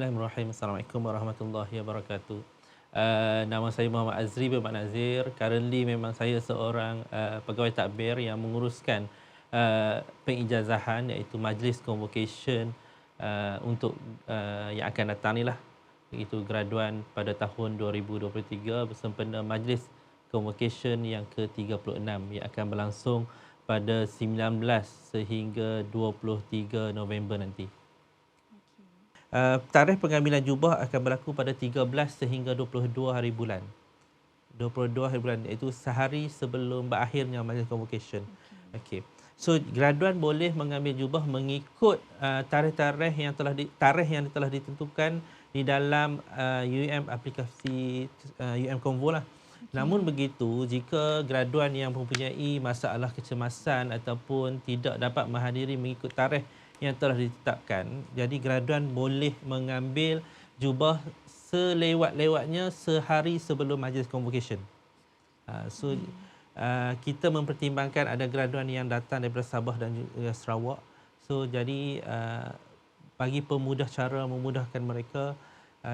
Bismillahirrahmanirrahim. Assalamualaikum warahmatullahi wabarakatuh. Nama saya Muhammad Azri bin Mat Nazir. Currently memang saya seorang pegawai takbir yang menguruskan pengijazahan iaitu majlis convocation untuk yang akan datang ni lah. Iaitu graduan pada tahun 2023 bersempena majlis convocation yang ke-36 yang akan berlangsung pada 19 sehingga 23 November nanti. Tarikh pengambilan jubah akan berlaku pada 13 sehingga 22 hari bulan. 22 hari bulan iaitu sehari sebelum berakhirnya majlis convocation. Okey. So graduan boleh mengambil jubah mengikut tarikh-tarikh yang telah ditentukan di dalam UM aplikasi UM Convo lah. Namun begitu, jika graduan yang mempunyai masalah kecemasan ataupun tidak dapat menghadiri mengikut tarikh yang telah ditetapkan, jadi graduan boleh mengambil jubah selewat-lewatnya sehari sebelum majlis convocation. Kita mempertimbangkan ada graduan yang datang daripada Sabah dan juga Sarawak. So jadi bagi pemudah cara memudahkan mereka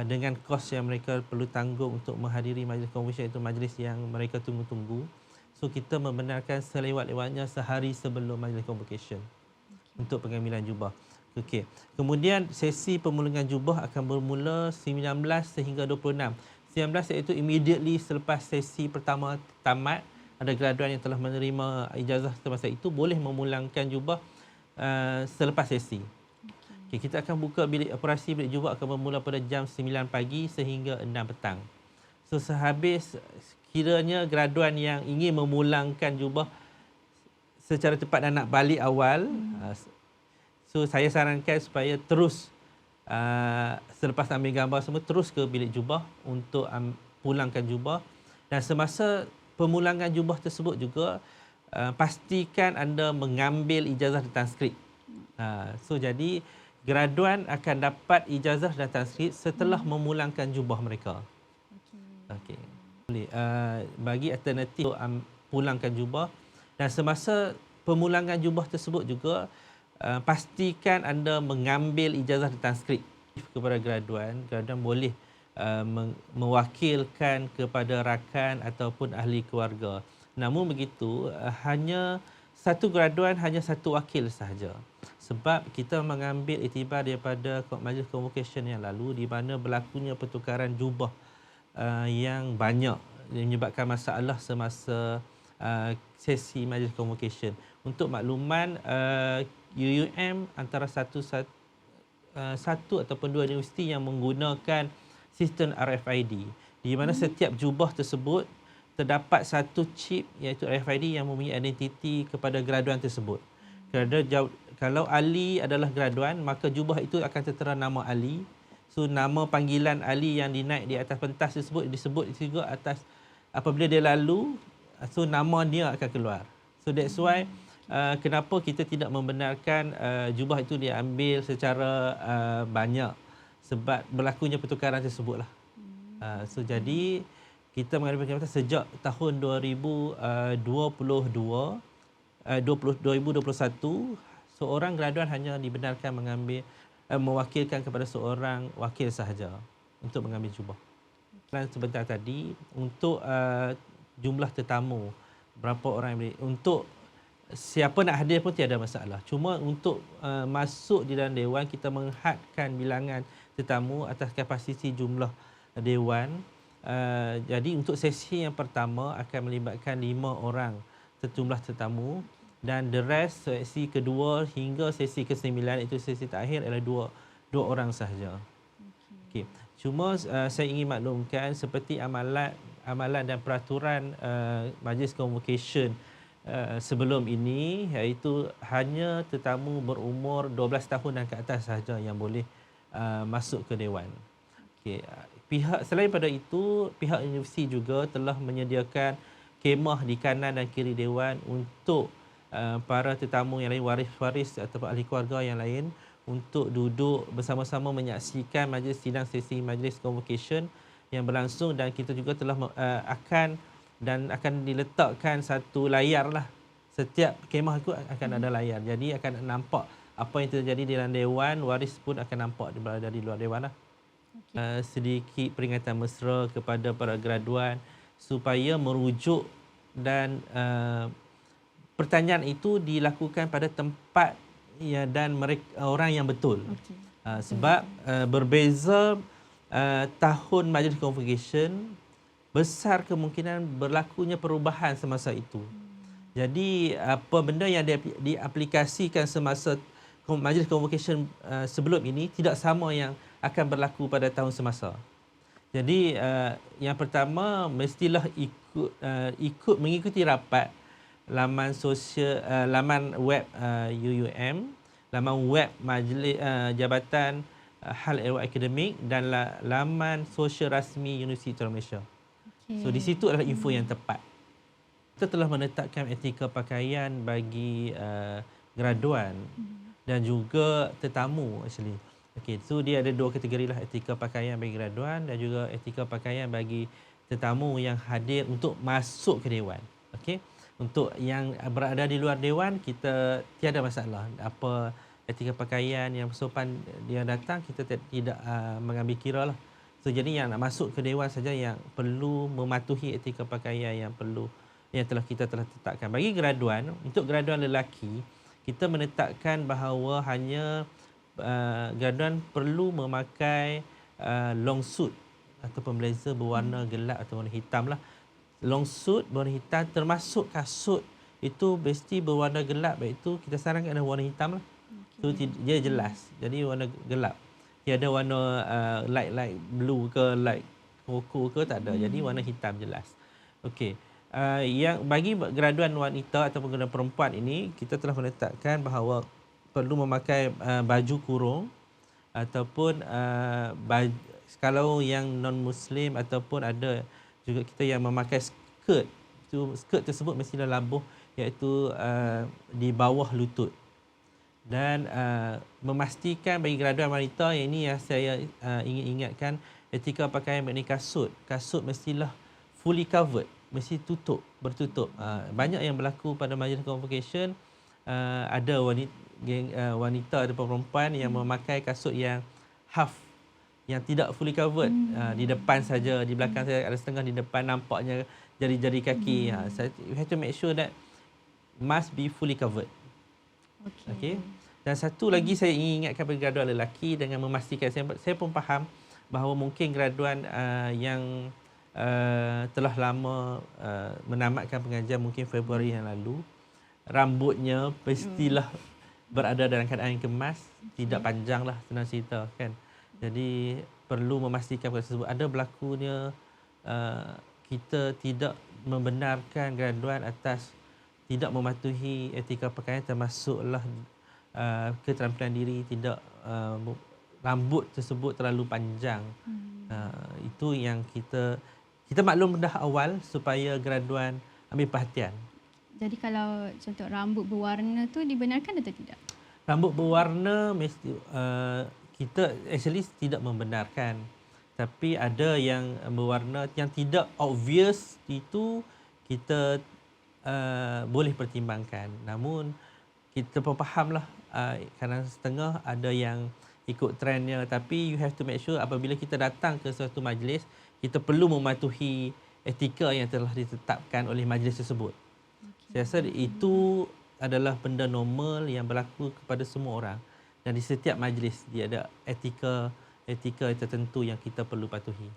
dengan kos yang mereka perlu tanggung untuk menghadiri majlis convocation, itu majlis yang mereka tunggu-tunggu. So kita membenarkan selewat-lewatnya sehari sebelum majlis convocation untuk pengambilan jubah. Okey. Kemudian sesi pemulangan jubah akan bermula 19 sehingga 26. 19 iaitu immediately selepas sesi pertama tamat, ada graduan yang telah menerima ijazah semasa itu boleh memulangkan jubah selepas sesi. Okay, kita akan buka bilik operasi bilik jubah akan bermula pada jam 9 pagi sehingga 6 petang. So sehabis kiranya graduan yang ingin memulangkan jubah secara cepat dan nak balik awal, so saya sarankan supaya terus selepas ambil gambar semua terus ke bilik jubah untuk pulangkan jubah, dan semasa pemulangan jubah tersebut juga pastikan anda mengambil ijazah dan transkrip. So jadi graduan akan dapat ijazah dan transkrip setelah memulangkan jubah mereka. Okey. Bagi alternatif pulangkan jubah, dan semasa pemulangan jubah tersebut juga pastikan anda mengambil ijazah dan transkrip kepada graduan. Graduan boleh mewakilkan kepada rakan ataupun ahli keluarga. Namun begitu, hanya satu graduan, hanya satu wakil sahaja. Sebab kita mengambil iktibar daripada majlis convocation yang lalu di mana berlakunya pertukaran jubah yang banyak menyebabkan masalah semasa sesi majlis convocation. Untuk makluman, UUM antara satu ataupun dua universiti yang menggunakan sistem RFID, di mana setiap jubah tersebut terdapat satu chip iaitu RFID yang mempunyai identiti kepada graduan tersebut. Kalau Ali adalah graduan, maka jubah itu akan tertera nama Ali. So nama panggilan Ali yang dinaik di atas pentas tersebut disebut juga atas apabila dia lalu, so nama dia akan keluar. So that's why kenapa kita tidak membenarkan jubah itu diambil secara banyak, sebab berlakunya pertukaran tersebut lah. So jadi kita mengambil perkhidmatan sejak tahun 2021, seorang graduan hanya dibenarkan mengambil mewakilkan kepada seorang wakil sahaja untuk mengambil jubah. Dan sebentar tadi untuk jumlah tetamu, berapa orang yang boleh, untuk siapa nak hadir pun tiada masalah. Cuma untuk masuk di dalam dewan, kita menghadkan bilangan tetamu atas kapasiti jumlah dewan. Jadi untuk sesi yang pertama akan melibatkan 5 orang sejumlah tetamu, dan the rest sesi kedua hingga sesi ke-9 itu sesi terakhir adalah dua orang sahaja. Okey. Cuma saya ingin maklumkan seperti amalan dan peraturan majlis convocation sebelum ini, iaitu hanya tetamu berumur 12 tahun dan ke atas sahaja yang boleh masuk ke dewan. Okey. Selain pada itu, pihak universiti juga telah menyediakan kemah di kanan dan kiri dewan untuk para tetamu yang lain, waris-waris atau ahli keluarga yang lain, untuk duduk bersama-sama menyaksikan majlis sidang sesi majlis convocation yang berlangsung. Dan kita juga telah akan diletakkan satu layar lah. Setiap kemah itu akan ada layar. Jadi akan nampak apa yang terjadi di dalam dewan, waris pun akan nampak dari luar dewan lah. sedikit peringatan mesra kepada para graduan supaya merujuk dan pertanyaan itu dilakukan pada tempat ya dan mereka orang yang betul. Okey. Sebab berbeza tahun majlis convocation besar kemungkinan berlakunya perubahan semasa itu. Jadi apa benda yang diaplikasikan semasa majlis convocation sebelum ini tidak sama yang akan berlaku pada tahun semasa. Jadi yang pertama mestilah ikut mengikuti rapat laman sosial laman web UUM, laman web Majlis Jabatan Hal Ehwal Akademik dan laman sosial rasmi Universiti Utara Malaysia. So di situ adalah info yang tepat. Kita telah menetapkan etika pakaian bagi graduan dan juga tetamu actually. Okey, so dia ada dua kategori lah, etika pakaian bagi graduan dan juga etika pakaian bagi tetamu yang hadir untuk masuk ke dewan. Okey. Untuk yang berada di luar dewan kita tiada masalah. Apa etika pakaian yang sopan dia datang kita tidak mengambil kira lah. So jadi yang nak masuk ke dewan saja yang perlu mematuhi etika pakaian yang kita telah tetapkan. Bagi graduan, untuk graduan lelaki, kita menetapkan bahawa hanya graduan perlu memakai long suit ataupun blazer berwarna gelap atau warna hitam lah. Long suit berwarna hitam termasuk kasut itu mesti berwarna gelap, iaitu kita sarankan ada warna hitam lah. So dia jelas. Jadi warna gelap. Tiada warna light blue ke light cocoa ke, tak ada. Jadi warna hitam jelas. Okey. Yang bagi graduan wanita ataupun graduan perempuan ini kita telah menetapkan bahawa perlu memakai baju kurung ataupun kalau yang non muslim ataupun ada juga kita yang memakai skirt. Skirt tersebut mestilah labuh, iaitu di bawah lutut. Dan memastikan bagi graduan wanita, yang ini yang saya ingin ingatkan, etika pakaian mengenai kasut. Kasut mestilah fully covered, mesti bertutup. Banyak yang berlaku pada majlis convocation, ada wanita ataupun perempuan yang memakai kasut yang half, yang tidak fully covered, di depan saja, di belakang saja ada setengah, di depan nampaknya jari-jari kaki. You have to make sure that must be fully covered. Okay. Dan satu lagi saya ingin ingatkan kepada graduan lelaki dengan memastikan, saya pun faham bahawa mungkin graduan yang telah lama menamatkan pengajian mungkin Februari yang lalu, rambutnya pastilah berada dalam keadaan yang kemas, tidak panjang lah, senang cerita kan. Jadi perlu memastikan perkara tersebut. Ada berlakunya kita tidak membenarkan graduan atas tidak mematuhi etika pakaian, termasuklah keterampilan diri, tidak rambut tersebut terlalu panjang. Itu yang kita maklum dah awal supaya graduan ambil perhatian. Jadi kalau contoh rambut berwarna tu dibenarkan atau tidak? Rambut berwarna mesti kita actually tidak membenarkan. Tapi ada yang berwarna yang tidak obvious, itu kita boleh pertimbangkan. Namun kita pun fahamlah kadang setengah ada yang ikut trendnya, tapi you have to make sure apabila kita datang ke suatu majlis, kita perlu mematuhi etika yang telah ditetapkan oleh majlis tersebut. Saya rasa itu adalah benda normal yang berlaku kepada semua orang, dan di setiap majlis dia ada etika tertentu yang kita perlu patuhi.